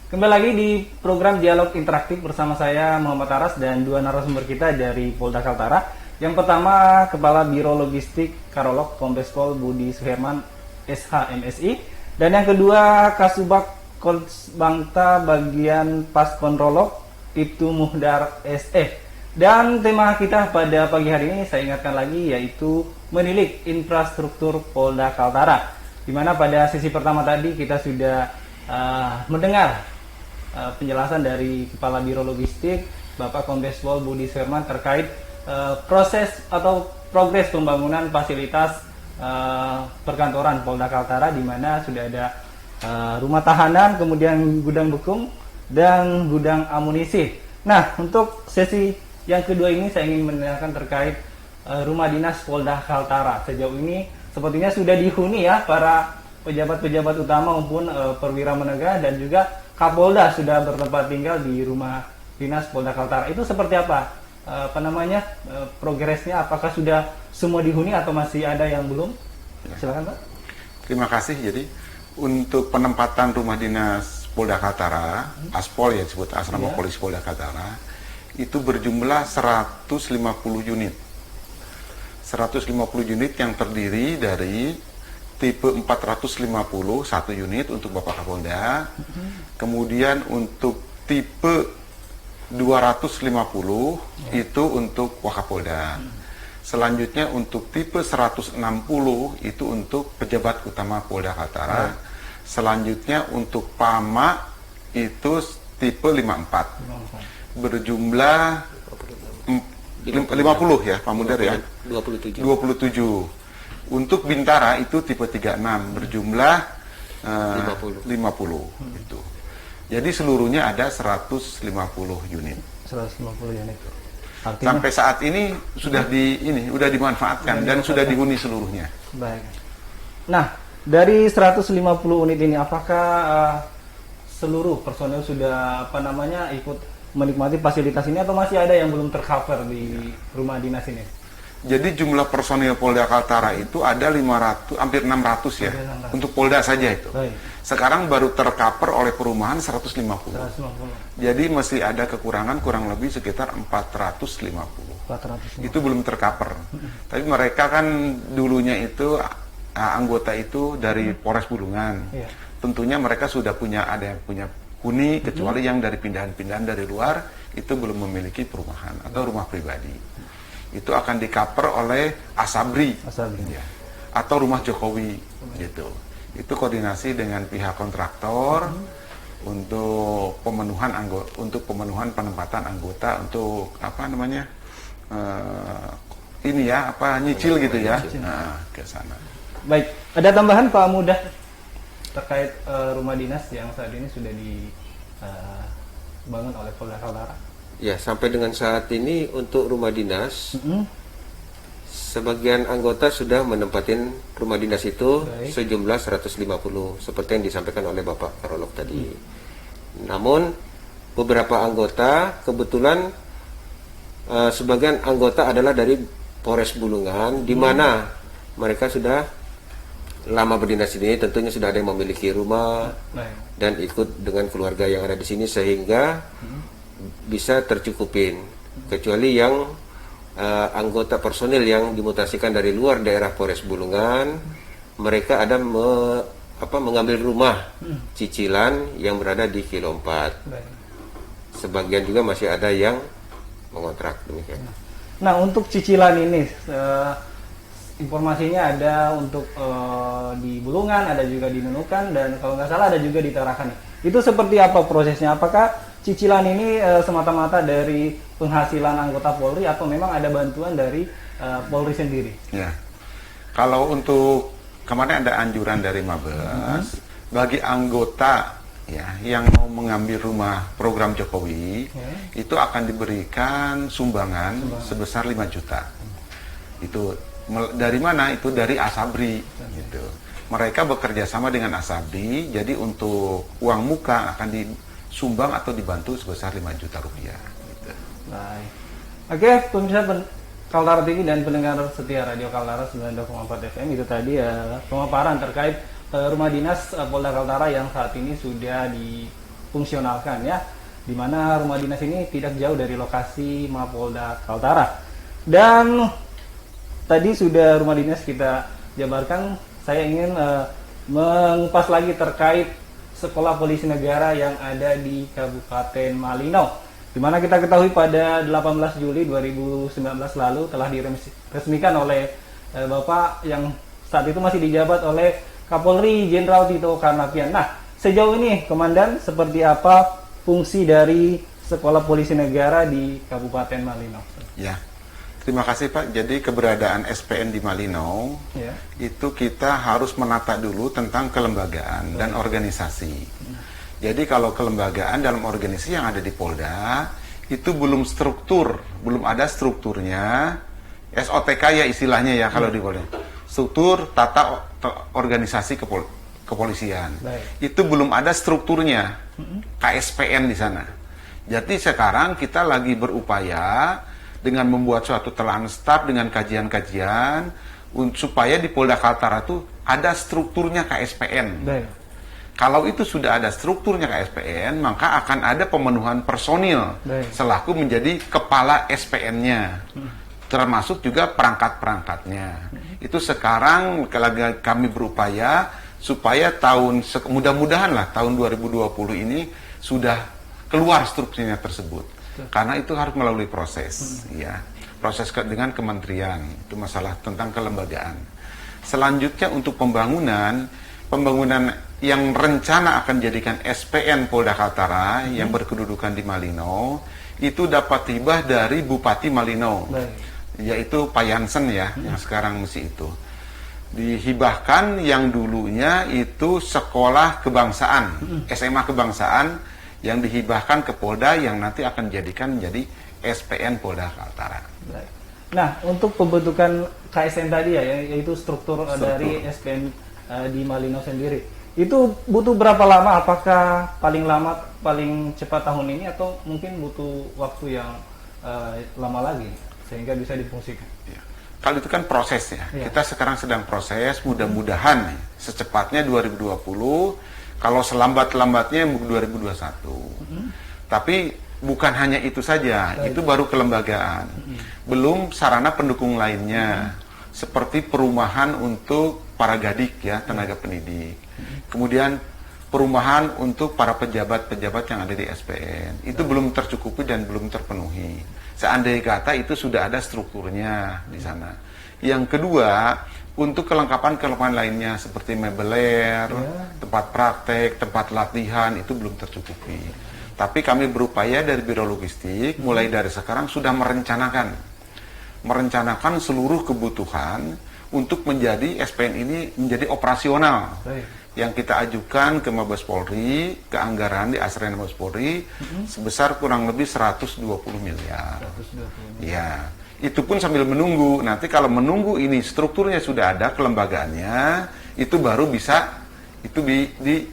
Kembali lagi di program Dialog Interaktif bersama saya Muhammad Aras dan dua narasumber kita dari Polda Kaltara. Yang pertama Kepala Biro Logistik Karolog Kombes Pol Budi Suherman SH MSI, dan yang kedua Kasubag Kolsbangta bagian Pas Kontrolog Ibtu Muhdar SF. Dan tema kita pada pagi hari ini saya ingatkan lagi yaitu menilik infrastruktur Polda Kaltara. Di mana pada sesi pertama tadi kita sudah mendengar penjelasan dari Kepala Biro Logistik Bapak Kombes Pol Budi Suherman terkait proses atau progres pembangunan fasilitas perkantoran Polda Kaltara, di mana sudah ada rumah tahanan, kemudian gudang bekum dan gudang amunisi. Nah, untuk sesi yang kedua ini saya ingin menanyakan terkait rumah dinas Polda Kaltara. Sejauh ini sepertinya sudah dihuni ya para pejabat-pejabat utama maupun perwira menengah, dan juga Kapolda sudah bertempat tinggal di rumah dinas Polda Kaltara. Itu seperti apa? Progresnya, apakah sudah semua dihuni atau masih ada yang belum? Silakan Pak. Terima kasih. Jadi untuk penempatan rumah dinas Polda Kaltara, Aspol ya disebut Asrama Polisi Polda Kaltara, itu berjumlah 150 unit. 150 unit yang terdiri dari tipe 450 1 unit untuk Bapak Kapolda, kemudian untuk tipe 250 itu untuk Wakapolda. Selanjutnya untuk tipe 160 itu untuk pejabat utama Polda Kaltara. Selanjutnya untuk PAMA itu tipe 54 berjumlah 50 ya Pak Mudar ya, 27. Untuk Bintara itu tipe 36 berjumlah 50 itu. Jadi seluruhnya ada 150 unit. 150 unit. Artinya, sampai saat ini sudah sudah dimanfaatkan dan sudah dihuni seluruhnya. Baik. Nah, dari 150 unit ini apakah seluruh personel sudah ikut menikmati fasilitas ini atau masih ada yang belum tercover di rumah dinas ini? Jadi jumlah personil Polda Kaltara itu ada 500, hampir 600 ya, untuk Polda saja itu. Baik. Sekarang baru tercover oleh perumahan 150. Jadi masih ada kekurangan kurang lebih sekitar 450. Itu belum tercover. Tapi mereka kan dulunya itu anggota itu dari Polres Bulungan. Tentunya mereka sudah ada yang punya huni, kecuali yang dari pindahan-pindahan dari luar itu belum memiliki perumahan atau rumah pribadi. Itu akan di-cover oleh Asabri. Ya, atau Rumah Jokowi gitu. Itu koordinasi dengan pihak kontraktor untuk pemenuhan penempatan anggota untuk nyicil gitu ya. Nah, ke sana. Baik, ada tambahan Pak Mudah terkait rumah dinas yang saat ini sudah dibangun oleh Polda Kaltara? Ya, sampai dengan saat ini untuk rumah dinas, sebagian anggota sudah menempatin rumah dinas itu sejumlah 150, seperti yang disampaikan oleh Bapak Karolog tadi. Namun, beberapa anggota, kebetulan sebagian anggota adalah dari Polres Bulungan, di mana mereka sudah lama berdinas ini, tentunya sudah ada yang memiliki rumah dan ikut dengan keluarga yang ada di sini, sehingga bisa tercukupin, kecuali yang anggota personil yang dimutasikan dari luar daerah Polres Bulungan, mereka ada mengambil rumah cicilan yang berada di Kilo 4. Sebagian juga masih ada yang mengontrak, demikian. Nah, untuk cicilan ini informasinya ada untuk di Bulungan, ada juga di Nunukan, dan kalau nggak salah ada juga di Tarakan. Itu seperti apa prosesnya? Apakah cicilan ini semata-mata dari penghasilan anggota Polri atau memang ada bantuan dari Polri sendiri? Ya, kalau untuk kemarin ada anjuran dari Mabes bagi anggota ya yang mau mengambil rumah program Jokowi itu akan diberikan sumbangan sebesar 5 juta. Itu dari mana? Itu dari Asabri gitu. Mereka bekerja sama dengan Asabri, jadi untuk uang muka akan disumbang atau dibantu sebesar 5 juta rupiah gitu. Baik. Oke, pemirsa Kaltara TV dan pendengar setia Radio Kaltara 92,4 FM, itu tadi pemaparan terkait rumah dinas Polda Kaltara yang saat ini sudah difungsionalkan ya, di mana rumah dinas ini tidak jauh dari lokasi Mapolda Kaltara. Dan tadi sudah rumah dinas kita jabarkan, saya ingin mengupas lagi terkait Sekolah Polisi Negara yang ada di Kabupaten Malino, di mana kita ketahui pada 18 Juli 2019 lalu telah diresmikan oleh Bapak yang saat itu masih dijabat oleh Kapolri Jenderal Tito Karnavian. Nah, sejauh ini Komandan, seperti apa fungsi dari Sekolah Polisi Negara di Kabupaten Malino? Ya, terima kasih Pak. Jadi keberadaan SPN di Malino itu kita harus menata dulu tentang kelembagaan dan organisasi. Jadi kalau kelembagaan dalam organisasi yang ada di Polda itu belum ada strukturnya, SOTK ya istilahnya ya kalau di Polda. Struktur tata organisasi kepolisian. Itu belum ada strukturnya, KSPN di sana. Jadi sekarang kita lagi berupaya dengan membuat suatu telahan staf dengan kajian-kajian supaya di Polda Kaltara itu ada strukturnya KSPN. Kalau itu sudah ada strukturnya KSPN, maka akan ada pemenuhan personil selaku menjadi kepala SPN-nya, termasuk juga perangkat-perangkatnya. Itu sekarang kami berupaya supaya mudah-mudahan lah tahun 2020 ini sudah keluar strukturnya tersebut. Karena itu harus melalui proses, ya, proses dengan kementerian, itu masalah tentang kelembagaan. Selanjutnya untuk pembangunan yang rencana akan jadikan SPN Polda Kaltara yang berkedudukan di Malino itu dapat tiba dari Bupati Malino, yaitu Pak Jansen ya, yang sekarang mesti itu dihibahkan yang dulunya itu sekolah kebangsaan, SMA kebangsaan yang dihibahkan ke Polda yang nanti akan dijadikan menjadi SPN Polda Kaltara. Nah, untuk pembentukan KSN tadi ya, yaitu struktur dari SPN di Malino sendiri, itu butuh berapa lama? Apakah paling lama, paling cepat tahun ini atau mungkin butuh waktu yang lama lagi sehingga bisa difungsikan? Ya. Kalau itu kan prosesnya, kita sekarang sedang proses, mudah-mudahan secepatnya 2020, kalau selambat-lambatnya 2021. Tapi bukan hanya itu saja, itu baru kelembagaan. Belum sarana pendukung lainnya, seperti perumahan untuk para gadik ya, tenaga pendidik. Kemudian perumahan untuk para pejabat-pejabat yang ada di SPN. Itu belum tercukupi dan belum terpenuhi. Seandainya kata itu sudah ada strukturnya di sana. Yang kedua, untuk kelengkapan lainnya seperti mebeler, tempat praktek, tempat latihan itu belum tercukupi. Tapi kami berupaya dari Biro Logistik mulai dari sekarang sudah merencanakan seluruh kebutuhan untuk menjadi SPN ini menjadi operasional. Yang kita ajukan ke Mabes Polri, ke anggaran di Asren Mabes Polri sebesar kurang lebih 120 miliar. 120 miliar. Ya. Itu pun sambil menunggu. Nanti kalau menunggu ini strukturnya sudah ada, kelembagaannya, itu baru bisa itu di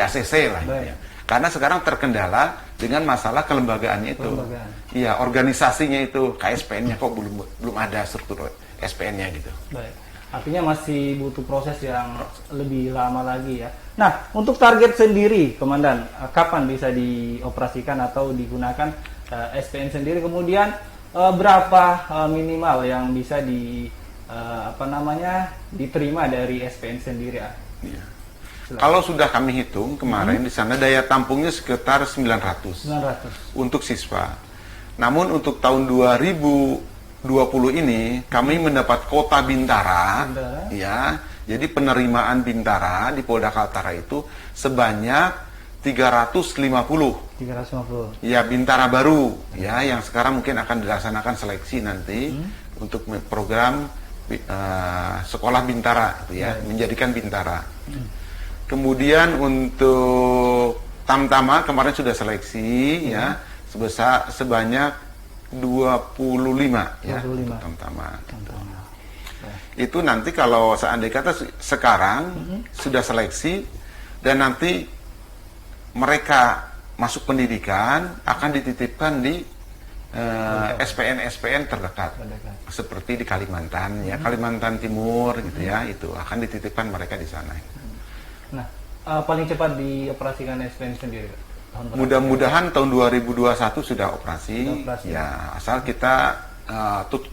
ACC lah. Ya. Karena sekarang terkendala dengan masalah kelembagaannya itu. Iya, organisasinya itu, KSPN-nya kok belum ada struktur SPN-nya gitu. Baik. Artinya masih butuh proses yang lebih lama lagi ya. Nah, untuk target sendiri, Komandan, kapan bisa dioperasikan atau digunakan SPN sendiri? Kemudian berapa minimal yang bisa diterima dari SPN sendiri? Ya. Kalau sudah kami hitung kemarin di sana daya tampungnya sekitar 900 untuk siswa. Namun untuk tahun 2020 ini kami mendapat kota Bintara. Ya. Jadi penerimaan Bintara di Polda Kaltara itu sebanyak 350. Ya, Bintara baru ya yang sekarang mungkin akan dilaksanakan seleksi nanti untuk program sekolah Bintara itu ya, menjadikan Bintara. Kemudian untuk Tamtama kemarin sudah seleksi ya sebanyak 25 ya untuk Tamtama. Itu nanti kalau seandainya kata sekarang sudah seleksi dan nanti mereka masuk pendidikan akan dititipkan di SPN terdekat seperti di Kalimantan ya, Kalimantan Timur gitu ya, itu akan dititipkan mereka di sana. Nah, paling cepat dioperasikan SPN sendiri? Mudah-mudahan tahun 2021 sudah operasi. Ya, asal kita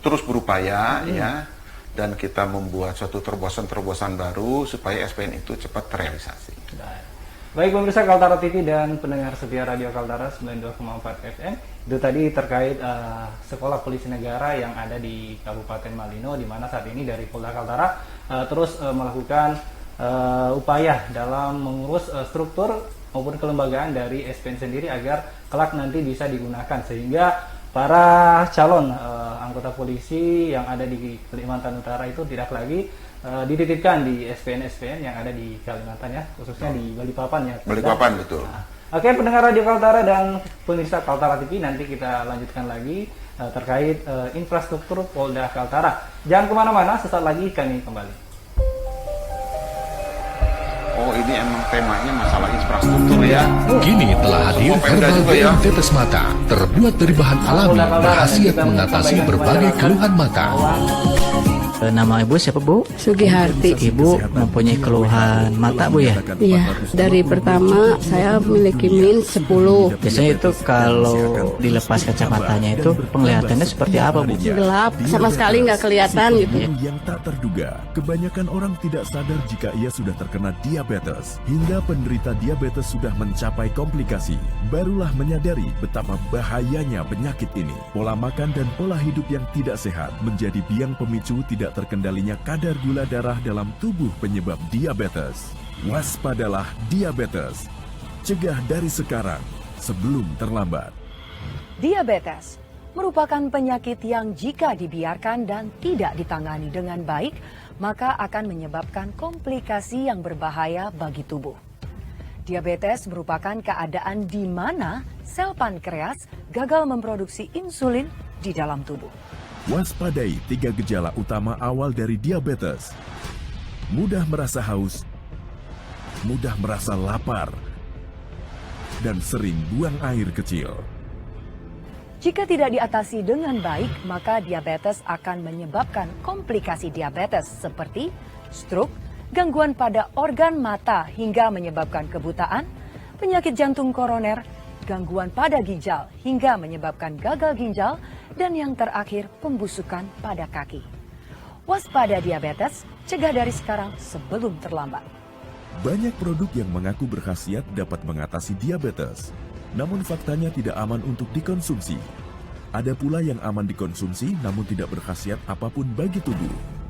terus berupaya ya, dan kita membuat suatu terobosan-terobosan baru supaya SPN itu cepat terrealisasi. Baik pemirsa Kaltara TV dan pendengar setia Radio Kaltara 92,4 FM, itu tadi terkait Sekolah Polisi Negara yang ada di Kabupaten Malino, di mana saat ini dari Polda Kaltara terus melakukan upaya dalam mengurus struktur maupun kelembagaan dari SPN sendiri agar kelak nanti bisa digunakan, sehingga para calon anggota polisi yang ada di Kalimantan Utara itu tidak lagi dititipkan di SPN-SPN yang ada di Kalimantan ya, khususnya di Balikpapan ya. Balikpapan, betul. Oke, pendengar Radio Kaltara dan pemirsa Kaltara TV, nanti kita lanjutkan lagi terkait infrastruktur Polda Kaltara. Jangan kemana-mana, sesaat lagi kami kembali. Oh, ini emang temanya masalah infrastruktur ya. Kini telah hadir herbal BM tetes mata, terbuat dari bahan alami, berkhasiat mengatasi berbagai keluhan mata. Nama ibu siapa bu? Sugiharti. Ibu mempunyai keluhan mata bu ya? Iya, dari pertama saya memiliki min 10. Biasanya itu kalau dilepas kacamatanya itu penglihatannya seperti apa bu? Gelap, sama sekali nggak kelihatan gitu. Yang tak terduga, kebanyakan orang tidak sadar jika ia sudah terkena diabetes. Hingga penderita diabetes sudah mencapai komplikasi, barulah menyadari betapa bahayanya penyakit ini. Pola makan dan pola hidup yang tidak sehat menjadi biang pemicu tidak terkendalinya kadar gula darah dalam tubuh penyebab diabetes. Waspadalah diabetes. Cegah dari sekarang sebelum terlambat. Diabetes merupakan penyakit yang jika dibiarkan dan tidak ditangani dengan baik, maka akan menyebabkan komplikasi yang berbahaya bagi tubuh. Diabetes merupakan keadaan di mana sel pankreas gagal memproduksi insulin di dalam tubuh. Waspadai 3 gejala utama awal dari diabetes. Mudah merasa haus, mudah merasa lapar, dan sering buang air kecil. Jika tidak diatasi dengan baik, maka diabetes akan menyebabkan komplikasi diabetes seperti stroke, gangguan pada organ mata hingga menyebabkan kebutaan, penyakit jantung koroner, gangguan pada ginjal hingga menyebabkan gagal ginjal, dan yang terakhir pembusukan pada kaki. Waspada diabetes, cegah dari sekarang sebelum terlambat. Banyak produk yang mengaku berkhasiat dapat mengatasi diabetes, namun faktanya tidak aman untuk dikonsumsi. Ada pula yang aman dikonsumsi namun tidak berkhasiat apapun bagi tubuh.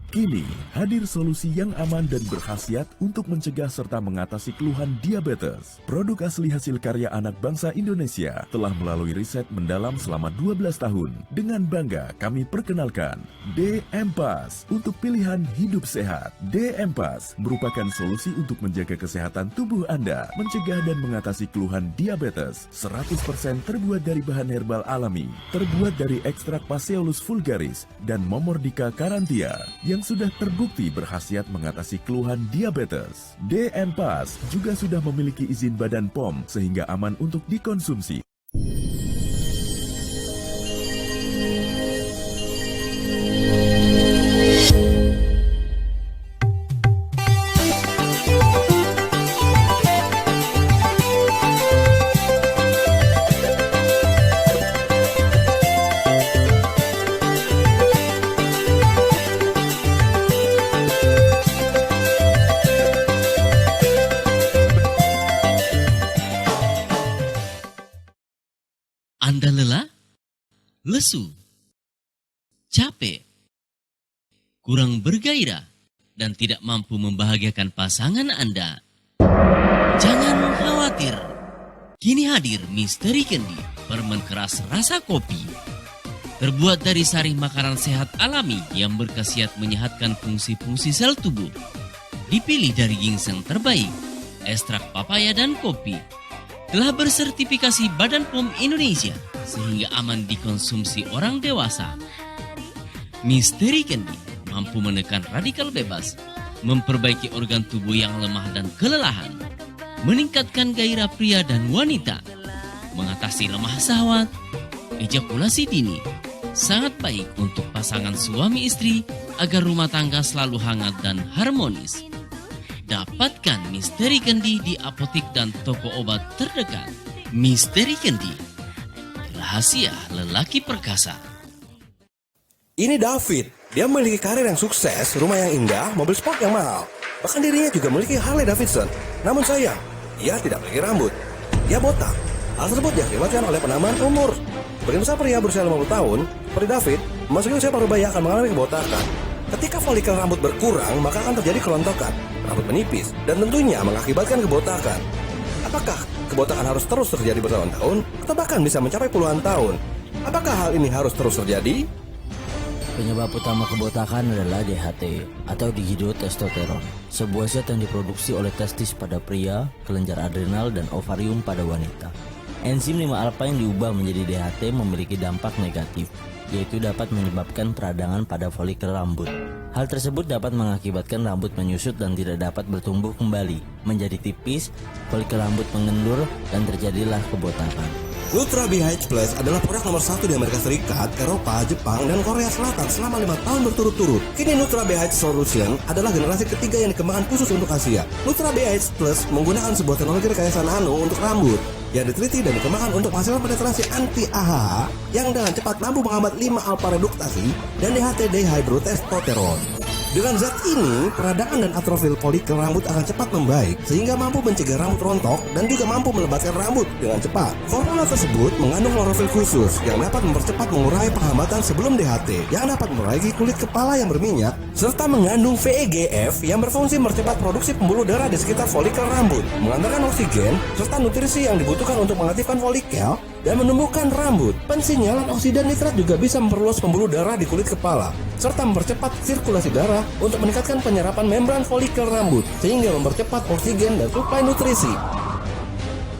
Kini, hadir solusi yang aman dan berkhasiat untuk mencegah serta mengatasi keluhan diabetes. Produk asli hasil karya anak bangsa Indonesia telah melalui riset mendalam selama 12 tahun. Dengan bangga kami perkenalkan D-Empas untuk pilihan hidup sehat. D-Empas merupakan solusi untuk menjaga kesehatan tubuh Anda, mencegah dan mengatasi keluhan diabetes. 100% terbuat dari bahan herbal alami, terbuat dari ekstrak Passeolus vulgaris dan Momordica carantia yang sudah terbukti berkhasiat mengatasi keluhan diabetes. D-Empas juga sudah memiliki izin Badan POM sehingga aman untuk dikonsumsi. Anda lelah, lesu, capek, kurang bergairah, dan tidak mampu membahagiakan pasangan Anda. Jangan khawatir. Kini hadir Misteri Kendi, permen keras rasa kopi. Terbuat dari sari makanan sehat alami yang berkhasiat menyehatkan fungsi-fungsi sel tubuh. Dipilih dari ginseng terbaik, ekstrak papaya dan kopi. Telah bersertifikasi Badan POM Indonesia sehingga aman dikonsumsi orang dewasa. Misteri Kendi mampu menekan radikal bebas, memperbaiki organ tubuh yang lemah dan kelelahan, meningkatkan gairah pria dan wanita, mengatasi lemah syahwat, ejakulasi dini. Sangat baik untuk pasangan suami istri agar rumah tangga selalu hangat dan harmonis. Dapatkan Misteri Kendi di apotik dan toko obat terdekat. Misteri Kendi, rahasia lelaki perkasa. Ini David. Dia memiliki karir yang sukses, rumah yang indah, mobil sport yang mahal. Bahkan dirinya juga memiliki Harley Davidson. Namun sayang, dia tidak memiliki rambut. Dia botak. Hal tersebut diakibatkan oleh penambahan umur. Sebagian besar pria berusia 50 tahun, seperti David, memasuki usia parubaya akan mengalami kebotakan. Ketika folikel rambut berkurang, maka akan terjadi kelontokan, rambut menipis, dan tentunya mengakibatkan kebotakan. Apakah kebotakan harus terus terjadi bertahun-tahun, atau bahkan bisa mencapai puluhan tahun? Apakah hal ini harus terus terjadi? Penyebab utama kebotakan adalah DHT atau dihidrotestosteron, sebuah zat yang diproduksi oleh testis pada pria, kelenjar adrenal, dan ovarium pada wanita. Enzim 5-alfa yang diubah menjadi DHT memiliki dampak negatif, yaitu dapat menyebabkan peradangan pada folikel rambut. Hal tersebut dapat mengakibatkan rambut menyusut dan tidak dapat bertumbuh kembali, menjadi tipis, folikel rambut mengendur, dan terjadilah kebotakan. Nutra BH Plus adalah produk nomor 1 di Amerika Serikat, Eropa, Jepang, dan Korea Selatan selama 5 tahun berturut-turut. Kini Nutra BH Solution adalah generasi ketiga yang dikembangkan khusus untuk Asia. Nutra BH Plus menggunakan sebuah teknologi rekayasa nano untuk rambut yang diteliti dan dikembangkan untuk menghasilkan penetrasi anti-AHA yang dengan cepat mampu menghambat 5-alfa reduktasi dan DHT dihidrotestosteron. Dengan zat ini, peradangan dan atrofil folikel rambut akan cepat membaik sehingga mampu mencegah rambut rontok dan juga mampu melebatkan rambut dengan cepat. Formula tersebut mengandung klorofil khusus yang dapat mempercepat mengurangi penghambatan sebelum DHT yang dapat memperbaiki kulit kepala yang berminyak serta mengandung VEGF yang berfungsi mempercepat produksi pembuluh darah di sekitar folikel rambut, mengantarkan oksigen serta nutrisi yang dibutuhkan untuk mengaktifkan folikel dan menumbuhkan rambut. Pensinyalan oksida nitrat juga bisa memperluas pembuluh darah di kulit kepala serta mempercepat sirkulasi darah untuk meningkatkan penyerapan membran folikel rambut sehingga mempercepat oksigen dan suplai nutrisi.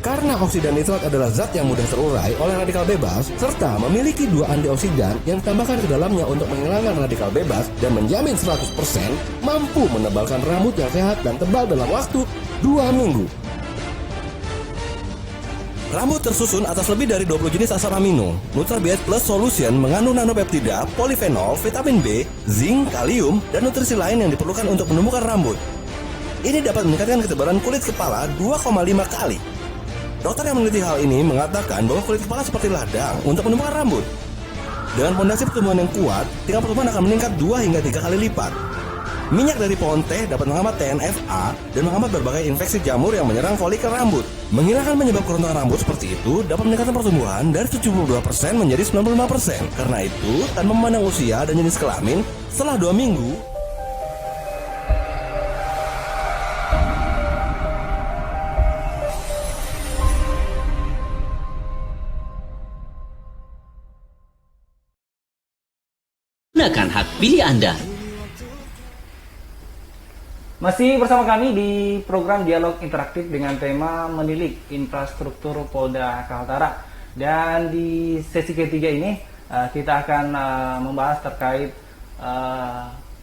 Karena oksida nitrat adalah zat yang mudah terurai oleh radikal bebas serta memiliki 2 antioksidan yang ditambahkan ke dalamnya untuk menghilangkan radikal bebas dan menjamin 100% mampu menebalkan rambut yang sehat dan tebal dalam waktu 2 minggu. Rambut tersusun atas lebih dari 20 jenis asam amino. Nutra BH Plus Solution mengandung nanopeptida, polifenol, vitamin B, zinc, kalium, dan nutrisi lain yang diperlukan untuk menumbuhkan rambut. Ini dapat meningkatkan ketebalan kulit kepala 2,5 kali. Dokter yang meneliti hal ini mengatakan bahwa kulit kepala seperti ladang untuk menumbuhkan rambut. Dengan fondasi pertumbuhan yang kuat, tingkat pertumbuhan akan meningkat 2 hingga 3 kali lipat. Minyak dari pohon teh dapat menghambat TNFA dan menghambat berbagai infeksi jamur yang menyerang folikel rambut. Menghilangkan penyebab kerontokan rambut seperti itu dapat meningkatkan pertumbuhan dari 72% menjadi 95%. Karena itu, tanpa memandang usia dan jenis kelamin, setelah 2 minggu, Gunakan hak pilih Anda. Masih bersama kami di program Dialog Interaktif dengan tema Menilik Infrastruktur Polda Kaltara. Dan di sesi ketiga ini kita akan membahas terkait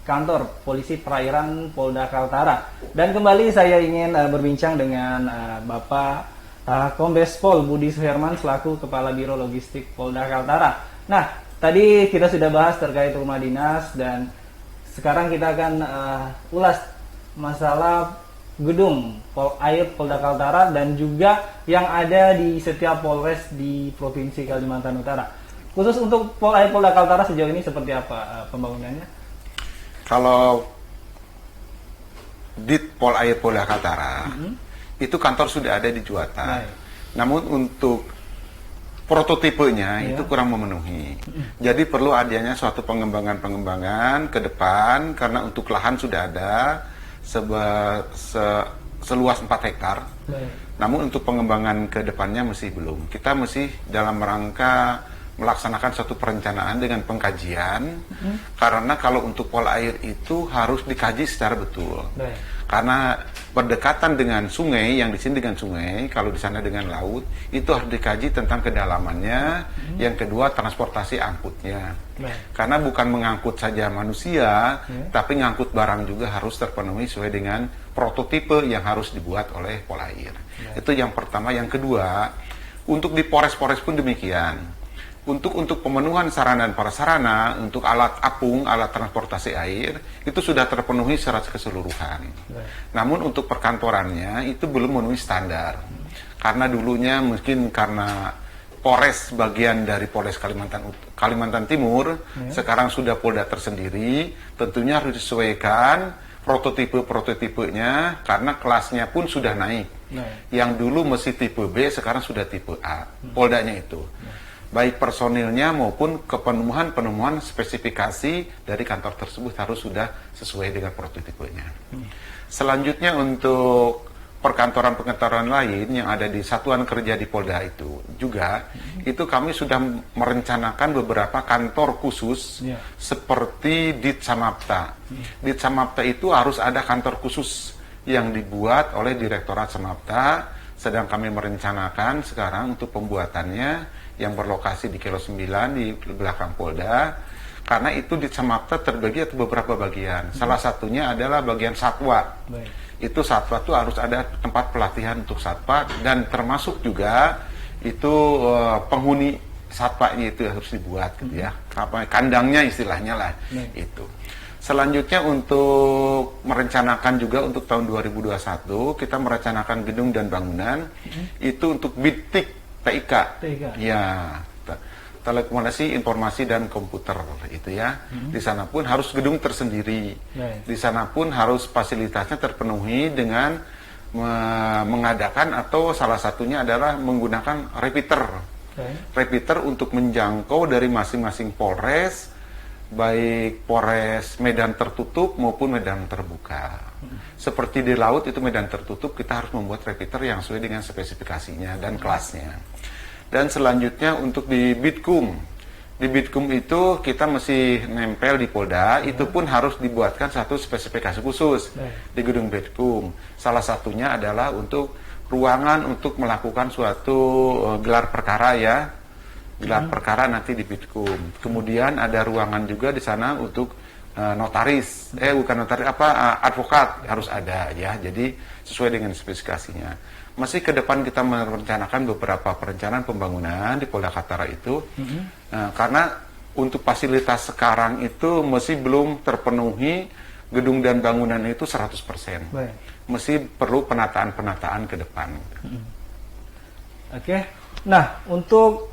kantor polisi perairan Polda Kaltara. Dan kembali saya ingin berbincang dengan Bapak Kombes Pol Budi Suherman selaku Kepala Biro Logistik Polda Kaltara. Nah, tadi kita sudah bahas terkait rumah dinas dan sekarang kita akan ulas masalah gedung Pol Air Polda Kaltara dan juga yang ada di setiap Polres di Provinsi Kalimantan Utara. Khusus untuk Pol Air Polda Kaltara sejauh ini seperti apa pembangunannya? Kalau di Pol Air Polda Kaltara, itu kantor sudah ada di Juwata. Namun untuk prototipenya itu kurang memenuhi. Jadi perlu adanya suatu pengembangan ke depan karena untuk lahan sudah ada seluas 4 hektar. Namun untuk pengembangan ke depannya masih belum. Kita masih dalam rangka melaksanakan suatu perencanaan dengan pengkajian. Karena kalau untuk pola air itu harus dikaji secara betul. Karena berdekatan dengan sungai, yang di sini dengan sungai, kalau di sana dengan laut, itu harus dikaji tentang kedalamannya. Yang kedua, transportasi angkutnya. Karena bukan mengangkut saja manusia, tapi ngangkut barang juga harus terpenuhi sesuai dengan prototipe yang harus dibuat oleh Polair. Itu yang pertama. Yang kedua, untuk di Polres-Polres pun demikian. untuk pemenuhan sarana dan prasarana, untuk alat apung, alat transportasi air, itu sudah terpenuhi secara keseluruhan. Namun untuk perkantorannya itu belum memenuhi standar. Karena dulunya mungkin karena Polres bagian dari Polres Kalimantan Timur, sekarang sudah Polda tersendiri, tentunya harus disesuaikan prototipe-prototipenya, karena kelasnya pun sudah naik. Yang dulu masih tipe B, sekarang sudah tipe A, Poldanya itu. Baik personilnya maupun penemuan spesifikasi dari kantor tersebut harus sudah sesuai dengan prototipenya. Selanjutnya untuk perkantoran-perkantoran lain yang ada di satuan kerja di Polda itu juga, itu kami sudah merencanakan beberapa kantor khusus seperti Ditsamapta. Ditsamapta itu harus ada kantor khusus yang dibuat oleh Direktorat Samapta, sedang kami merencanakan sekarang untuk pembuatannya yang berlokasi di Kilo 9 di belakang Polda, karena itu Ditsamapta terbagi atau beberapa bagian. Salah satunya adalah bagian satwa. Itu satwa itu harus ada tempat pelatihan untuk satwa, dan termasuk juga itu penghuni satwanya itu harus dibuat gitu ya, kandangnya istilahnya lah itu. Selanjutnya untuk merencanakan juga untuk tahun 2021 kita merencanakan gedung dan bangunan itu untuk BITIK TIK. Ya, telekomunikasi, informasi dan komputer itu ya. Di sana pun harus gedung tersendiri. Di sana pun harus fasilitasnya terpenuhi dengan mengadakan atau salah satunya adalah menggunakan repeater. Repeater untuk menjangkau dari masing-masing Polres, baik Polres medan tertutup maupun medan terbuka. Seperti di laut itu medan tertutup, kita harus membuat repeater yang sesuai dengan spesifikasinya dan kelasnya. Dan selanjutnya untuk di Bitkum. Di Bitkum itu kita mesti nempel di Polda, itu pun harus dibuatkan satu spesifikasi khusus di gedung Bitkum. Salah satunya adalah untuk ruangan untuk melakukan suatu gelar perkara ya. Gelar perkara nanti di Bitkum. Kemudian ada ruangan juga di sana untuk notaris. Bukan notaris, advokat harus ada ya. Jadi sesuai dengan spesifikasinya. Masih ke depan kita merencanakan beberapa perencanaan pembangunan di Polda Kaltara itu, karena untuk fasilitas sekarang itu masih belum terpenuhi gedung dan bangunan itu 100%. Masih perlu penataan-penataan ke depan. Oke. Nah, untuk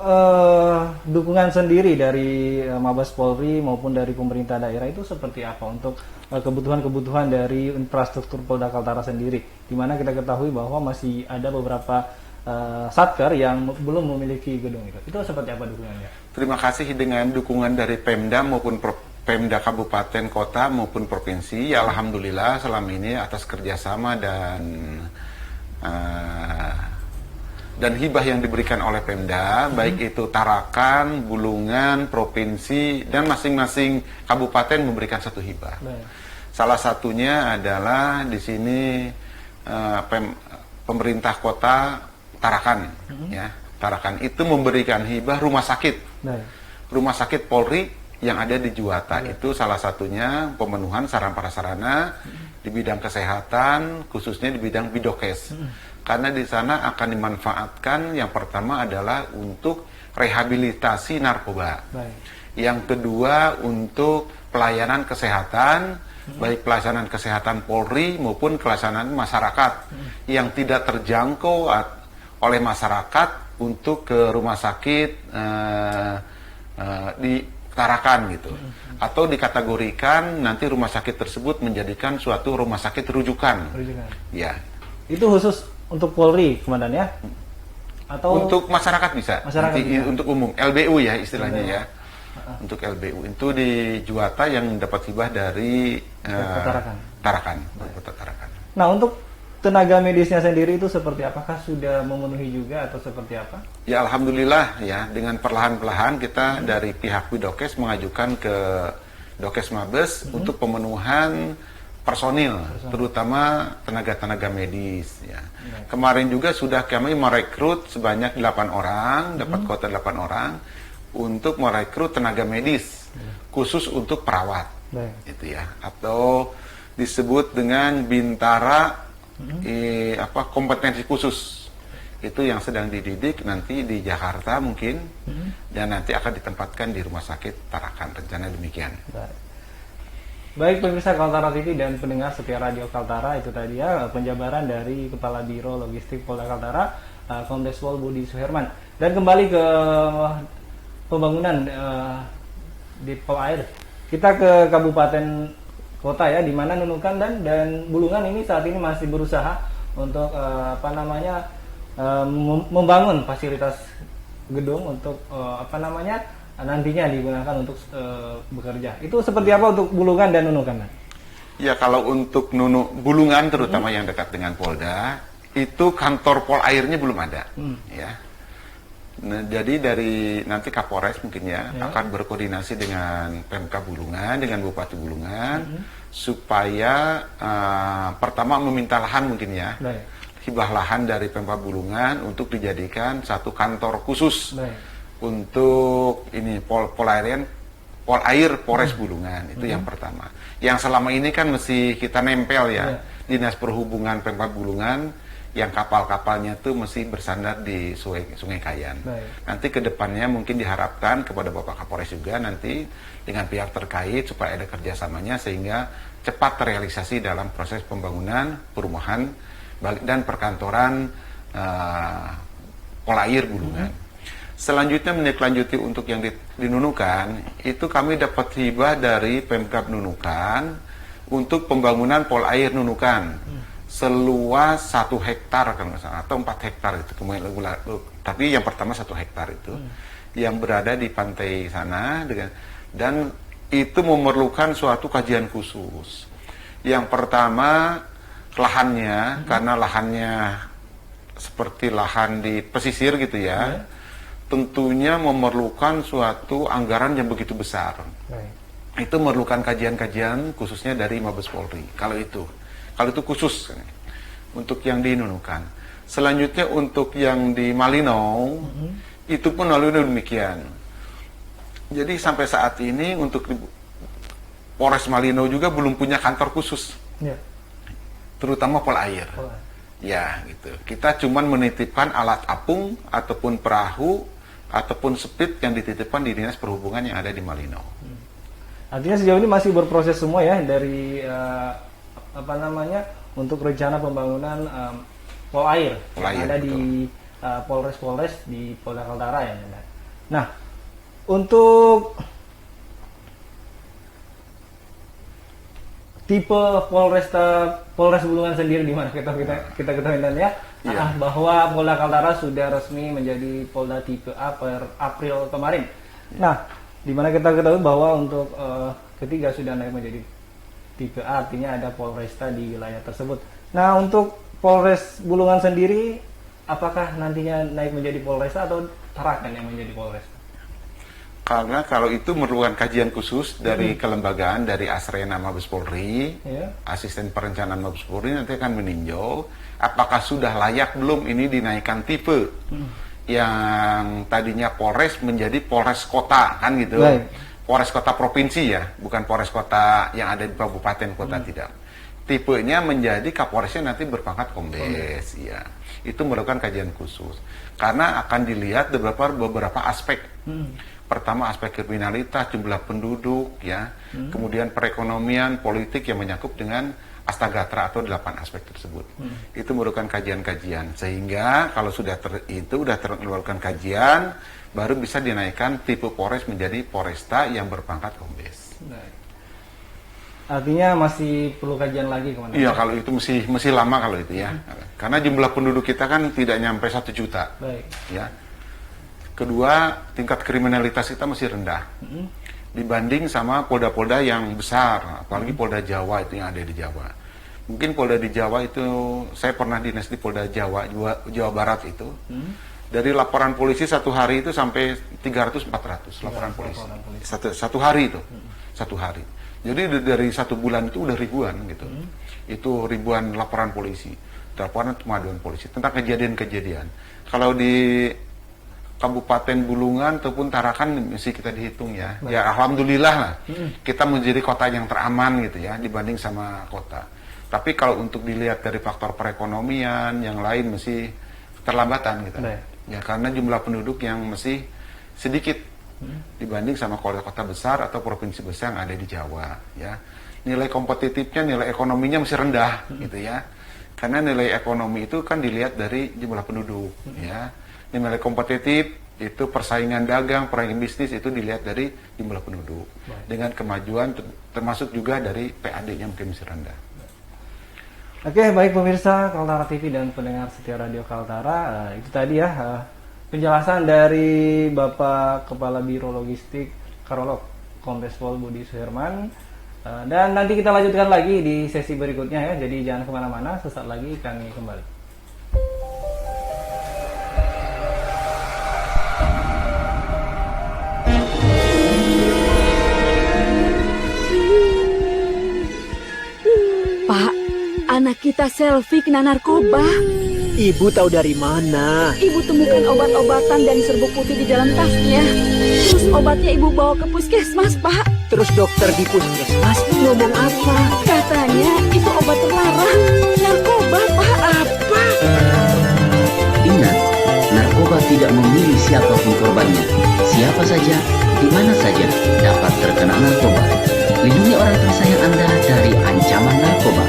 dukungan sendiri dari Mabes Polri maupun dari pemerintah daerah itu seperti apa untuk kebutuhan-kebutuhan dari infrastruktur Polda Kaltara sendiri, di mana kita ketahui bahwa masih ada beberapa satker yang belum memiliki gedung itu seperti apa dukungannya? Terima kasih dengan dukungan dari Pemda maupun Pemda Kabupaten, Kota maupun Provinsi. Ya, alhamdulillah selama ini atas kerjasama dan hibah yang diberikan oleh Pemda, baik itu Tarakan, Bulungan, Provinsi, dan masing-masing kabupaten memberikan satu hibah. Salah satunya adalah di sini pemerintah kota Tarakan, ya. Tarakan itu memberikan hibah rumah sakit, rumah sakit Polri yang ada di Juwata. Itu salah satunya pemenuhan sarana prasarana di bidang kesehatan, khususnya di bidang bidokes. Karena di sana akan dimanfaatkan yang pertama adalah untuk rehabilitasi narkoba. Yang kedua untuk pelayanan kesehatan, baik pelayanan kesehatan Polri maupun pelayanan masyarakat yang tidak terjangkau oleh masyarakat untuk ke rumah sakit di Tarakan gitu. Atau dikategorikan nanti rumah sakit tersebut menjadikan suatu rumah sakit rujukan. Ya. Itu khusus untuk Polri, Komandan ya? Atau untuk masyarakat bisa? Masyarakat nanti, untuk umum, LBU ya istilahnya ya. Untuk LBU itu di Juwata yang dapat hibah dari Tarakan. Nah, untuk tenaga medisnya sendiri itu seperti apakah sudah memenuhi juga atau seperti apa? Ya, alhamdulillah ya, dengan perlahan-lahan kita dari pihak Bidokes mengajukan ke Dokes Mabes untuk pemenuhan personil, terutama tenaga-tenaga medis ya. Kemarin juga sudah kami merekrut sebanyak 8 orang, dapat kuota 8 orang untuk merekrut tenaga medis khusus untuk perawat. Itu ya, atau disebut dengan Bintara kompetensi khusus. itu yang sedang dididik nanti di Jakarta mungkin, dan nanti akan ditempatkan di Rumah Sakit Tarakan, rencana demikian. Baik pemirsa Kaltara TV dan pendengar setia Radio Kaltara, itu tadi ya penjabaran dari Kepala Biro Logistik Polda Kaltara, Kombes Pol Budi Suherman. Dan kembali ke pembangunan di Polair, kita ke kabupaten kota ya, di mana Nunukan dan Bulungan ini saat ini masih berusaha untuk membangun fasilitas gedung untuk nantinya digunakan untuk bekerja. Itu seperti apa untuk Bulungan dan Nunukan? Ya, kalau untuk Bulungan terutama yang dekat dengan Polda, itu kantor Polairnya belum ada. Ya. Nah, jadi dari nanti Kapolres mungkin akan berkoordinasi dengan Pemkab Bulungan, dengan Bupati Bulungan, supaya pertama meminta lahan mungkin hibah lahan dari Pemkab Bulungan untuk dijadikan satu kantor khusus untuk ini Polair Polres Bulungan. Itu yang pertama. Yang selama ini kan mesti kita nempel Dinas Perhubungan Pemkab Bulungan, yang kapal-kapalnya tuh mesti bersandar di Sungai Kayan. Nanti ke depannya mungkin diharapkan kepada Bapak Kapolres juga nanti dengan pihak terkait supaya ada kerjasamanya sehingga cepat terrealisasi dalam proses pembangunan perumahan dan perkantoran Polair Bulungan. Selanjutnya menindaklanjuti untuk yang di Nunukan, itu kami dapat hibah dari Pemkab Nunukan untuk pembangunan Polair Nunukan. Seluas 1 hektar kan atau 4 hektar itu, kemudian tapi yang pertama 1 hektar itu yang berada di pantai sana dan itu memerlukan suatu kajian khusus. Yang pertama lahannya, karena lahannya seperti lahan di pesisir gitu ya, tentunya memerlukan suatu anggaran yang begitu besar. Itu memerlukan kajian-kajian khususnya dari Mabes Polri. Kalau itu khusus untuk yang di Nunukan. Selanjutnya untuk yang di Malinau, itu pun lalu demikian. Jadi sampai saat ini untuk Polres Malinau juga belum punya kantor khusus, terutama Polair. Ya, gitu. Kita cuman menitipkan alat apung ataupun perahu ataupun speed yang dititipkan di Dinas Perhubungan yang ada di Malinau. Artinya sejauh ini masih berproses semua ya dari untuk rencana pembangunan Polair yang ada di Polres di Polda Kaltara ya. Nah, untuk tipe Polres Bulungan sendiri di mana kita ketahui ya, bahwa Polda Kaltara sudah resmi menjadi Polda tipe A per April kemarin. Nah, di mana kita ketahui bahwa untuk ketiga sudah naik menjadi tipe A, artinya ada Polresta di wilayah tersebut. Nah, untuk Polres Bulungan sendiri, apakah nantinya naik menjadi Polresta atau Tarakan yang menjadi Polresta? Karena kalau itu memerlukan kajian khusus dari kelembagaan, dari Asrena Mabes Polri, Asisten Perencanaan Mabes Polri nanti akan meninjau apakah sudah layak belum ini dinaikkan tipe yang tadinya Polres menjadi Polres Kota, kan gitu. Polres Kota Provinsi ya, bukan Polres Kota yang ada di kabupaten kota, tidak. Tipenya menjadi Kapolresnya nanti berpangkat Kombes, ya. Itu memerlukan kajian khusus. Karena akan dilihat beberapa aspek. Pertama aspek kriminalitas, jumlah penduduk, ya. Kemudian perekonomian, politik yang menyangkut dengan Astagatra atau 8 aspek tersebut. Itu memerlukan kajian-kajian. Sehingga kalau sudah terlakukan kajian, baru bisa dinaikkan tipe Polres menjadi Polresta yang berpangkat Kombes. Artinya masih perlu kajian lagi kemana? Iya, kalau itu masih lama kalau itu ya. Karena jumlah penduduk kita kan tidak nyampe 1 juta. Ya. Kedua, tingkat kriminalitas kita masih rendah. Dibanding sama polda-polda yang besar, apalagi Polda Jawa itu yang ada di Jawa. Mungkin Polda di Jawa itu, saya pernah dinas di Polda Jawa Barat itu. Dari laporan polisi satu hari itu sampai 300-400 laporan polisi. Satu hari itu. Satu hari. Jadi dari 1 bulan itu udah ribuan gitu. Itu ribuan laporan polisi. Laporan pengaduan polisi tentang kejadian-kejadian. Kalau di Kabupaten Bulungan ataupun Tarakan mesti kita dihitung ya. Ya alhamdulillah lah. Kita menjadi kota yang teraman gitu ya dibanding sama kota. Tapi kalau untuk dilihat dari faktor perekonomian yang lain mesti keterlambatan gitu. Ya karena jumlah penduduk yang masih sedikit dibanding sama kota-kota besar atau provinsi besar yang ada di Jawa. Ya nilai kompetitifnya, nilai ekonominya masih rendah gitu ya. Karena nilai ekonomi itu kan dilihat dari jumlah penduduk. Ya nilai kompetitif itu persaingan dagang, persaingan bisnis itu dilihat dari jumlah penduduk. Dengan kemajuan termasuk juga dari PAD-nya mungkin masih rendah. Oke, baik pemirsa Kaltara TV dan pendengar setia Radio Kaltara, itu tadi ya penjelasan dari Bapak Kepala Biro Logistik Karolog Kombes Pol Budi Suherman. Dan nanti kita lanjutkan lagi di sesi berikutnya ya, jadi jangan kemana-mana, sesaat lagi kami kembali. Pak, anak kita selfie kena narkoba. Ibu tahu dari mana? Ibu temukan obat-obatan dan serbuk putih di dalam tasnya. Terus obatnya ibu bawa ke puskesmas, Pak. Terus dokter di puskesmas ngomong apa? Katanya itu obat terlarang. Narkoba, Pak. Apa? Ingat, narkoba tidak memilih siapapun korbannya. Siapa saja, di mana saja dapat terkena narkoba. Lindungi orang tersayang Anda dari ancaman narkoba.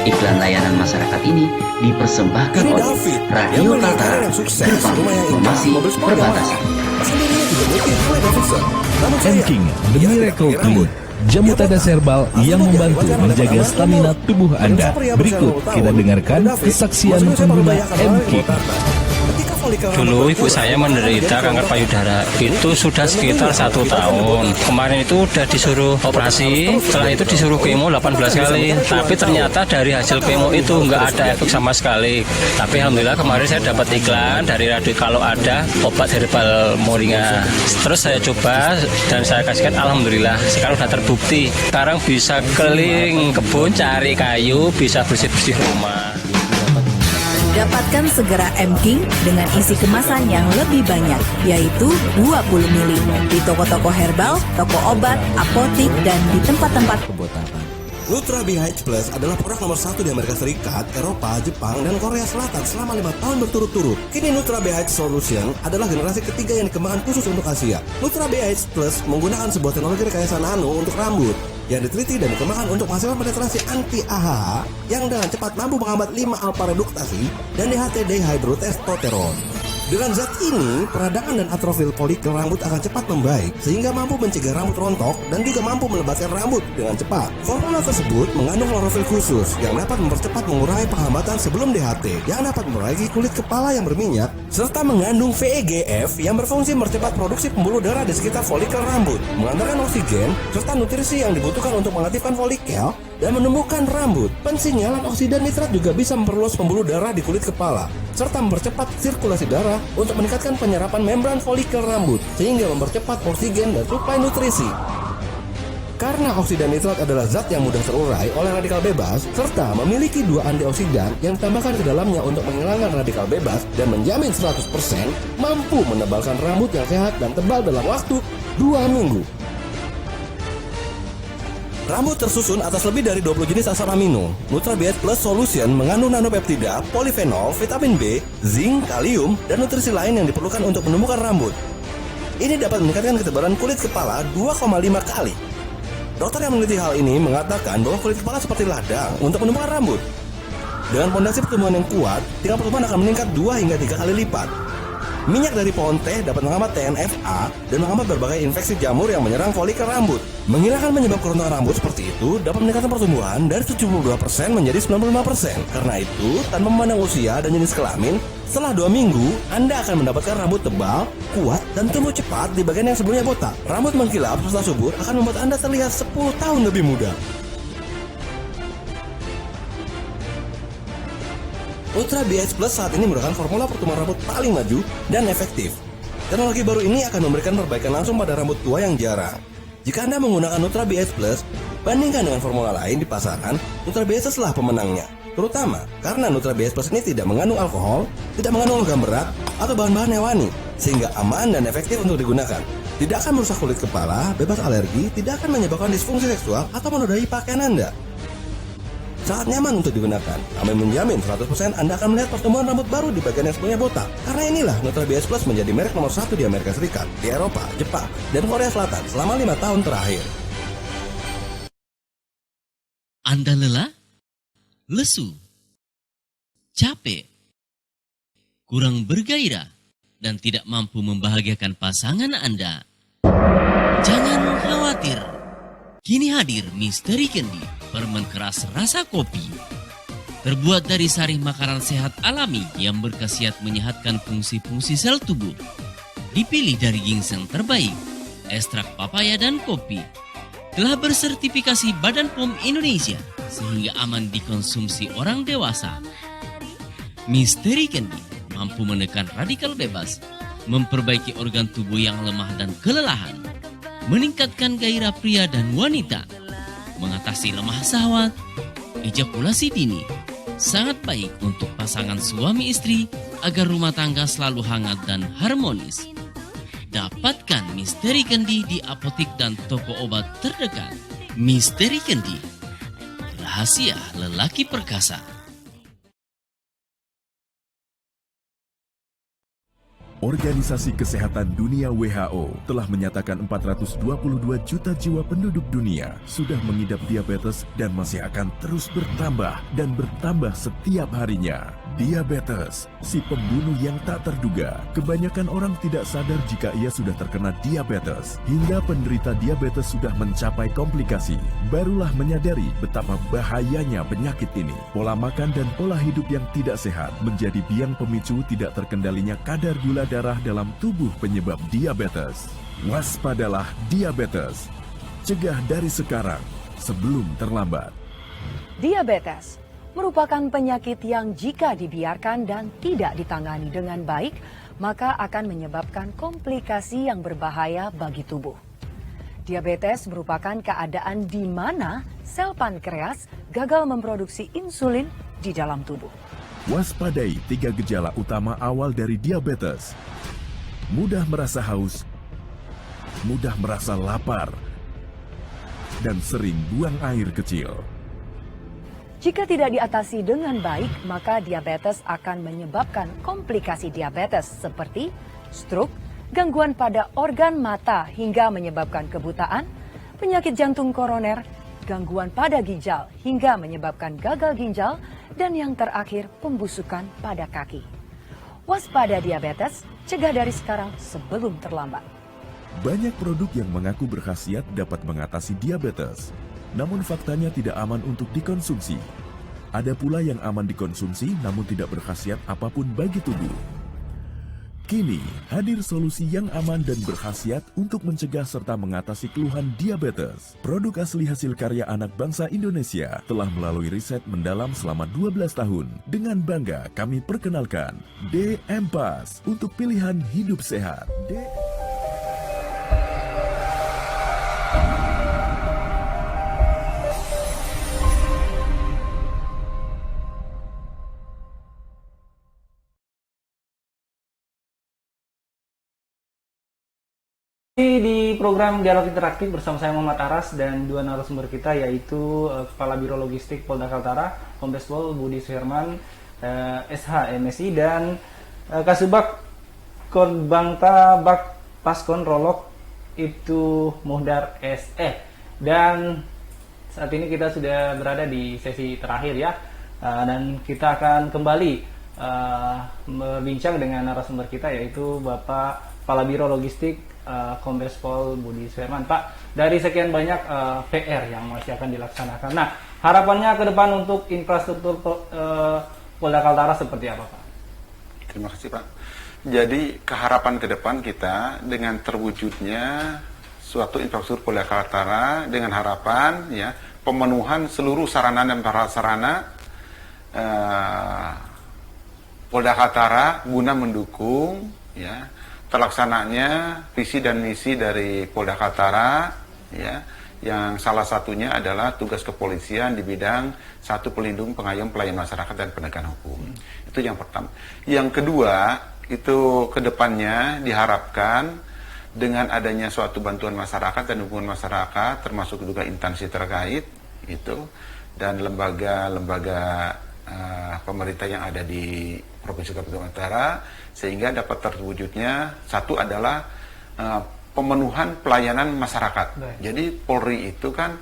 Iklan layanan masyarakat ini dipersembahkan oleh Radio Kaltara, Gerbang Informasi Perbatasan. M-King, The Miracle Clinic, jamu tadas herbal yang membantu menjaga stamina tubuh Anda. Berikut kita dengarkan kesaksian pengguna M-King. Dulu ibu saya menderita kanker payudara, itu sudah sekitar 1 tahun. Kemarin itu udah disuruh operasi, setelah itu disuruh kemo 18 kali. Tapi ternyata dari hasil kemo itu nggak ada efek sama sekali. Tapi alhamdulillah kemarin saya dapat iklan dari radio kalau ada obat herbal moringa. Terus saya coba dan saya kasihkan, alhamdulillah sekarang sudah terbukti. Sekarang bisa keliling kebun cari kayu, bisa bersih-bersih rumah. Dapatkan segera M-King dengan isi kemasan yang lebih banyak, yaitu 20 ml di toko-toko herbal, toko obat, apotik, dan di tempat-tempat kebotakan. Nutra BH Plus adalah produk nomor 1 di Amerika Serikat, Eropa, Jepang, dan Korea Selatan selama 5 tahun berturut-turut. Kini Nutra BH Solution adalah generasi ketiga yang dikembangkan khusus untuk Asia. Nutra BH Plus menggunakan sebuah teknologi rekayasa nano untuk rambut yang diteliti dan dikembangkan untuk menghasilkan penetrasi anti-AHA yang dengan cepat mampu menghambat 5 alfa reduktasi dan DHT dehydrotestosteron. Dengan zat ini, peradangan dan atrofil folikel rambut akan cepat membaik sehingga mampu mencegah rambut rontok dan juga mampu melebatkan rambut dengan cepat. Formula tersebut mengandung klorofil khusus yang dapat mempercepat mengurangi penghambatan sebelum DHT yang dapat memperbaiki kulit kepala yang berminyak serta mengandung VEGF yang berfungsi mempercepat produksi pembuluh darah di sekitar folikel rambut, mengantarkan oksigen serta nutrisi yang dibutuhkan untuk mengaktifkan folikel dan menumbuhkan rambut. Pensinyalan oksida nitrat juga bisa memperluas pembuluh darah di kulit kepala serta mempercepat sirkulasi darah untuk meningkatkan penyerapan membran folikel rambut sehingga mempercepat oksigen dan suplai nutrisi. Karena oksida nitrat adalah zat yang mudah terurai oleh radikal bebas serta memiliki 2 antioksidan yang ditambahkan ke dalamnya untuk menghilangkan radikal bebas dan menjamin 100% mampu menebalkan rambut yang sehat dan tebal dalam waktu 2 minggu. Rambut tersusun atas lebih dari 20 jenis asam amino. Nutra BH Plus Solution mengandung nanopeptida, polifenol, vitamin B, zinc, kalium, dan nutrisi lain yang diperlukan untuk menumbuhkan rambut. Ini dapat meningkatkan ketebalan kulit kepala 2,5 kali. Dokter yang meneliti hal ini mengatakan bahwa kulit kepala seperti ladang untuk menumbuhkan rambut. Dengan fondasi pertumbuhan yang kuat, tingkat pertumbuhan akan meningkat 2 hingga 3 kali lipat. Minyak dari pohon teh dapat menghambat TNF-A dan menghambat berbagai infeksi jamur yang menyerang folikel rambut. Menghilangkan penyebab kerontokan rambut seperti itu dapat meningkatkan pertumbuhan dari 72% menjadi 95%. Karena itu, tanpa memandang usia dan jenis kelamin, setelah 2 minggu, Anda akan mendapatkan rambut tebal, kuat, dan tumbuh cepat di bagian yang sebelumnya botak. Rambut mengkilap serta subur akan membuat Anda terlihat 10 tahun lebih muda. Nutra BH Plus saat ini merupakan formula pertumbuhan rambut paling maju dan efektif. Teknologi baru ini akan memberikan perbaikan langsung pada rambut tua yang jarang. Jika Anda menggunakan Nutra BH Plus, bandingkan dengan formula lain di pasaran, Nutra BH adalah pemenangnya. Terutama karena Nutra BH Plus ini tidak mengandung alkohol, tidak mengandung logam berat, atau bahan-bahan hewani, sehingga aman dan efektif untuk digunakan. Tidak akan merusak kulit kepala, bebas alergi, tidak akan menyebabkan disfungsi seksual, atau menodai pakaian Anda. sangat nyaman untuk digunakan. Kami menjamin 100% Anda akan melihat pertumbuhan rambut baru di bagian yang sebelumnya botak. Karena inilah Nutra BH Plus menjadi merek nomor 1 di Amerika Serikat, di Eropa, Jepang, dan Korea Selatan selama 5 tahun terakhir. Anda lelah? Lesu? Capek? Kurang bergairah? Dan tidak mampu membahagiakan pasangan Anda? Jangan khawatir. Kini hadir Misteri Candy, permen keras rasa kopi. Terbuat dari sari makanan sehat alami yang berkhasiat menyehatkan fungsi-fungsi sel tubuh. Dipilih dari ginseng terbaik, ekstrak papaya dan kopi. Telah bersertifikasi Badan POM Indonesia sehingga aman dikonsumsi orang dewasa. Misteri Candy mampu menekan radikal bebas, memperbaiki organ tubuh yang lemah dan kelelahan, meningkatkan gairah pria dan wanita, mengatasi lemah syahwat, ejakulasi dini. Sangat baik untuk pasangan suami istri agar rumah tangga selalu hangat dan harmonis. Dapatkan Misteri Candy di apotik dan toko obat terdekat. Misteri Candy, rahasia lelaki perkasa. Organisasi Kesehatan Dunia WHO telah menyatakan 422 juta jiwa penduduk dunia sudah mengidap diabetes dan masih akan terus bertambah dan bertambah setiap harinya. Diabetes, si pembunuh yang tak terduga. Kebanyakan orang tidak sadar jika ia sudah terkena diabetes. Hingga penderita diabetes sudah mencapai komplikasi. Barulah menyadari betapa bahayanya penyakit ini. Pola makan dan pola hidup yang tidak sehat menjadi biang pemicu tidak terkendalinya kadar gula darah dalam tubuh penyebab diabetes. Waspadalah diabetes. Cegah dari sekarang sebelum terlambat. Diabetes merupakan penyakit yang jika dibiarkan dan tidak ditangani dengan baik, maka akan menyebabkan komplikasi yang berbahaya bagi tubuh. Diabetes merupakan keadaan di mana sel pankreas gagal memproduksi insulin di dalam tubuh. Waspadai 3 gejala utama awal dari diabetes. Mudah merasa haus, mudah merasa lapar, dan sering buang air kecil. Jika tidak diatasi dengan baik, maka diabetes akan menyebabkan komplikasi diabetes seperti stroke, gangguan pada organ mata hingga menyebabkan kebutaan, penyakit jantung koroner, gangguan pada ginjal hingga menyebabkan gagal ginjal, dan yang terakhir pembusukan pada kaki. Waspada diabetes, cegah dari sekarang sebelum terlambat. Banyak produk yang mengaku berkhasiat dapat mengatasi diabetes, namun faktanya tidak aman untuk dikonsumsi. Ada pula yang aman dikonsumsi namun tidak berkhasiat apapun bagi tubuh. Kini, hadir solusi yang aman dan berkhasiat untuk mencegah serta mengatasi keluhan diabetes. Produk asli hasil karya anak bangsa Indonesia telah melalui riset mendalam selama 12 tahun. Dengan bangga kami perkenalkan D-Empas untuk pilihan hidup sehat. Di program Dialog Interaktif bersama saya Muhammad Aras dan dua narasumber kita yaitu Kepala Biro Logistik Polda Kaltara, Kombes Pol Budi Suherman, SH MSI, dan Kasubag Korbangta Bak Paskon Rolok Ibtu Muhdar SE. Dan saat ini kita sudah berada di sesi terakhir ya, dan kita akan kembali berbincang dengan narasumber kita yaitu Bapak Kepala Biro Logistik Kombes Pol Budi Suherman. Pak, dari sekian banyak PR yang masih akan dilaksanakan, nah harapannya ke depan untuk infrastruktur Polda Kaltara seperti apa, Pak? Terima kasih, Pak. Jadi keharapan ke depan kita dengan terwujudnya suatu infrastruktur Polda Kaltara dengan harapan ya pemenuhan seluruh sarana dan prasarana Polda Kaltara guna mendukung ya terlaksananya visi dan misi dari Polda Kaltara ya, yang salah satunya adalah tugas kepolisian di bidang satu pelindung, pengayom, pelayan masyarakat dan penegakan hukum. Itu yang pertama. Yang kedua, itu kedepannya diharapkan dengan adanya suatu bantuan masyarakat dan dukungan masyarakat termasuk juga instansi terkait itu dan lembaga-lembaga pemerintah yang ada di Provinsi Kalimantan Utara, sehingga dapat terwujudnya satu adalah pemenuhan pelayanan masyarakat. Jadi Polri itu kan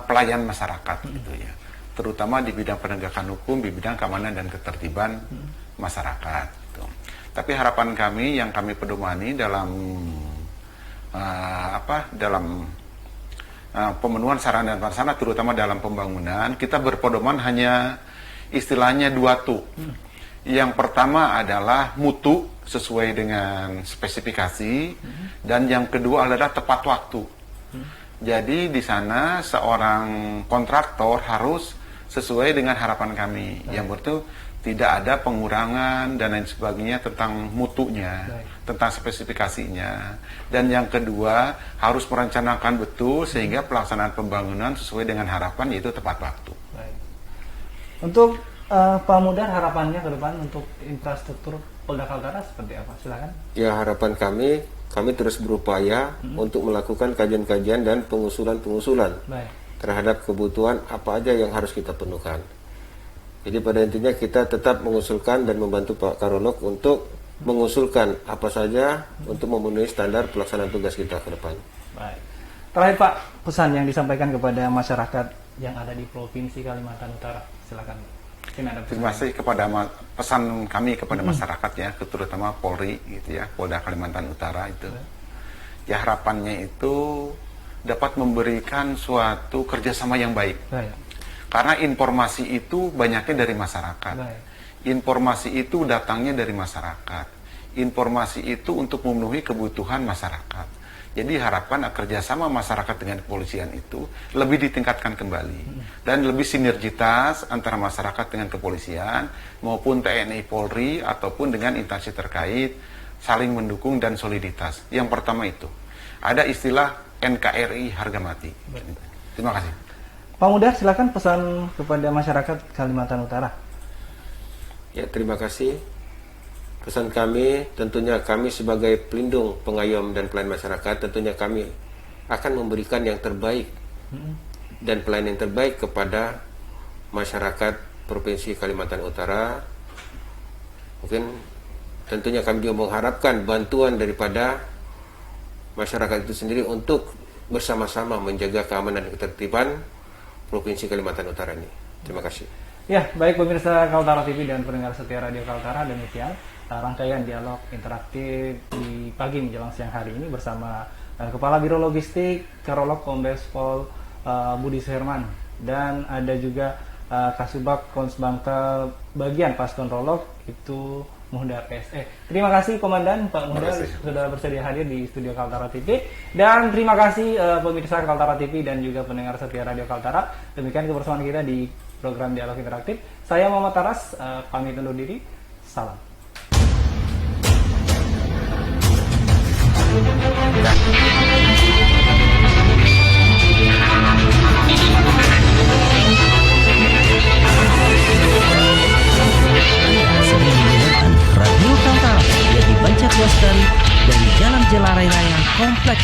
pelayan masyarakat gitu ya, terutama di bidang penegakan hukum, di bidang keamanan dan ketertiban masyarakat gitu. Tapi harapan kami yang kami pedomani dalam pemenuhan sarana dan prasarana, terutama dalam pembangunan, kita berpedoman hanya istilahnya 2 Yang pertama adalah mutu sesuai dengan spesifikasi, dan yang kedua adalah tepat waktu. Jadi di sana seorang kontraktor harus sesuai dengan harapan kami, yang berarti tidak ada pengurangan dan lain sebagainya tentang mutunya, tentang spesifikasinya. Dan yang kedua harus merencanakan betul sehingga pelaksanaan pembangunan sesuai dengan harapan, yaitu tepat waktu. Untuk Pak Mudar, harapannya ke depan untuk infrastruktur Polda Kaltara seperti apa? Silakan. Ya, harapan kami terus berupaya untuk melakukan kajian-kajian dan pengusulan-pengusulan terhadap kebutuhan apa aja yang harus kita penuhkan. Jadi pada intinya kita tetap mengusulkan dan membantu Pak Karolog untuk mengusulkan apa saja untuk memenuhi standar pelaksanaan tugas kita ke depan. Baik. Terakhir Pak, pesan yang disampaikan kepada masyarakat yang ada di Provinsi Kalimantan Utara, silakan. Terima kasih kepada pesan kami kepada masyarakat ya, terutama Polri gitu ya, Polda Kalimantan Utara itu. Ya harapannya itu dapat memberikan suatu kerjasama yang baik. Karena informasi itu banyaknya dari masyarakat. Informasi itu datangnya dari masyarakat. Informasi itu untuk memenuhi kebutuhan masyarakat. Jadi harapan kerjasama masyarakat dengan kepolisian itu lebih ditingkatkan kembali, dan lebih sinergitas antara masyarakat dengan kepolisian maupun TNI Polri ataupun dengan instansi terkait, saling mendukung dan soliditas. Yang pertama itu ada istilah NKRI harga mati. Terima kasih. Pak Mudar, silakan pesan kepada masyarakat Kalimantan Utara. Ya, terima kasih. Pesan kami, tentunya kami sebagai pelindung, pengayom, dan pelayan masyarakat, tentunya kami akan memberikan yang terbaik dan pelayanan yang terbaik kepada masyarakat Provinsi Kalimantan Utara. Mungkin tentunya kami juga mengharapkan bantuan daripada masyarakat itu sendiri untuk bersama-sama menjaga keamanan dan ketertiban Provinsi Kalimantan Utara ini. Terima kasih. Ya, baik pemirsa Kaltara TV dan pendengar setia Radio Kaltara, demikian rangkaian dialog interaktif di pagi menjelang siang hari ini bersama Kepala Biro Logistik Karolog Kombes Pol Budi Suherman, dan ada juga Kasubag Konsbangka bagian Paskontrolog itu Muhdar SE. Terima kasih Komandan Pak Muhdar sudah bersedia hadir di studio Kaltara TV, dan terima kasih pemirsa Kaltara TV dan juga pendengar setia Radio Kaltara. Demikian kebersamaan kita di program Dialog Interaktif. Saya Muhammad Taras pamit undur diri. Salam. Radio Kaltara yang dibancak luaskan dari Jalan Jelarai Raya Kompleks